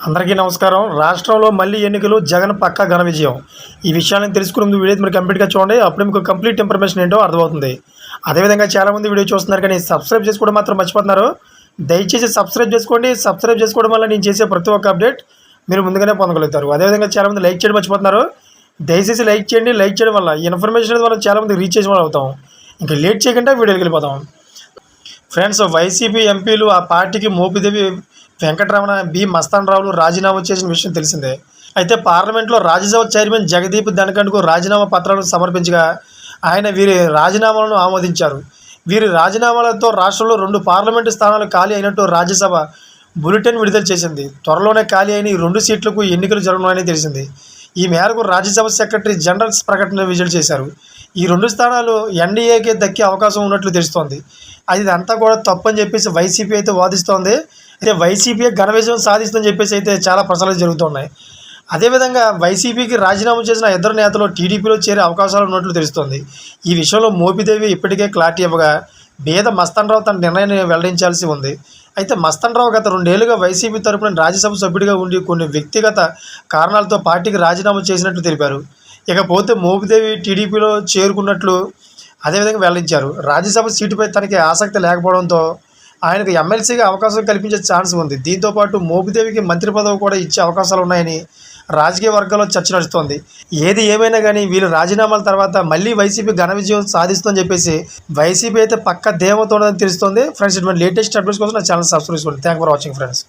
అందరికీ నమస్కారం. రాష్ట్రంలో మళ్ళీ ఎన్నికలు, జగన్ పక్కా ఘన విజయం. ఈ విషయాలను తెలుసుకునే ముందు వీడియో మీరు కంప్లీట్గా చూడండి. అప్పుడు మీకు కంప్లీట్ ఇన్ఫర్మేషన్ ఏంటో అర్థమవుతుంది. అదేవిధంగా చాలామంది వీడియో చూస్తున్నారు కానీ సబ్స్క్రైబ్ చేసుకోవడం మాత్రం మర్చిపోతున్నారు. దయచేసి సబ్స్క్రైబ్ చేసుకోండి. సబ్స్క్రైబ్ చేసుకోవడం వల్ల నేను చేసే ప్రతి ఒక్క అప్డేట్ మీరు ముందుగానే పొందగలుగుతారు. అదేవిధంగా చాలామంది లైక్ చేయడం మర్చిపోతున్నారు. దయచేసి లైక్ చేయండి. లైక్ చేయడం వల్ల ఈ ఇన్ఫర్మేషన్ వల్ల చాలామంది రీచ్ చేసిన వాళ్ళు అవుతాం. ఇంకా లేట్ చేయకుండా వీడియోకి వెళ్ళిపోతాం. ఫ్రెండ్స్, వైసీపీ ఎంపీలు ఆ పార్టీకి మోపిదేవి వెంకటరమణ, బి మస్తానరావులు రాజీనామా చేసిన విషయం తెలిసిందే. అయితే పార్లమెంట్లో రాజ్యసభ చైర్మన్ జగదీప్ ధనఖడ్కు రాజీనామా పత్రాలను సమర్పించగా ఆయన వీరి రాజీనామాలను ఆమోదించారు. వీరి రాజీనామాలతో రాష్ట్రంలో 2 పార్లమెంటు స్థానాలు ఖాళీ అయినట్టు రాజ్యసభ బులెటిన్ విడుదల చేసింది. త్వరలోనే ఖాళీ అయిన ఈ 2 సీట్లకు ఎన్నికలు జరగనున్నాయని తెలిసింది. ఈ మేరకు రాజ్యసభ సెక్రటరీ జనరల్ ప్రకటన విడుదల చేశారు. ఈ 2 స్థానాలు ఎన్డీఏకే దక్కే అవకాశం ఉన్నట్లు తెలుస్తోంది. అది అంతా కూడా తప్పని చెప్పేసి వైసీపీ అయితే వాదిస్తోంది. అయితే వైసీపీ ఘన విజయం సాధిస్తుందని చెప్పేసి అయితే చాలా ప్రచారాలు జరుగుతున్నాయి. అదేవిధంగా వైసీపీకి రాజీనామా చేసిన 2 నేతలు టీడీపీలో చేరే అవకాశాలు ఉన్నట్లు తెలుస్తోంది. ఈ విషయంలో మోపిదేవి ఇప్పటికే క్లారిటీ ఇవ్వగా బేద మస్తానరావు తన నిర్ణయాన్ని వెల్లడించాల్సి ఉంది. అయితే మస్తానరావు గత 2 ఏళ్లుగా వైసీపీ తరపున రాజ్యసభ సభ్యుడిగా ఉండి కొన్ని వ్యక్తిగత కారణాలతో పార్టీకి రాజీనామా చేసినట్లు తెలిపారు. ఇకపోతే మోపిదేవి టీడీపీలో చేరుకున్నట్లు అదేవిధంగా వెల్లడించారు. రాజ్యసభ సీటుపై తనకి ఆసక్తి లేకపోవడంతో ఆయనకు ఎమ్మెల్సీగా అవకాశం కల్పించే ఛాన్స్ ఉంది. దీంతోపాటు మోపిదేవికి మంత్రి పదవి కూడా ఇచ్చే అవకాశాలు ఉన్నాయని రాజకీయ వర్గాల్లో చర్చ నడుస్తోంది. ఏది ఏమైనా కానీ వీళ్ళు రాజీనామాల తర్వాత మళ్ళీ వైసీపీ ఘన విజయం సాధిస్తుందని చెప్పేసి వైసీపీ అయితే పక్క ధీమతో తెలుస్తోంది. ఫ్రెండ్స్, ఇటువంటి లేటెస్ట్ అప్డేట్స్ కోసం నా ఛానల్ సబ్స్క్రైబ్ చేసుకోండి. Thank for watching friends.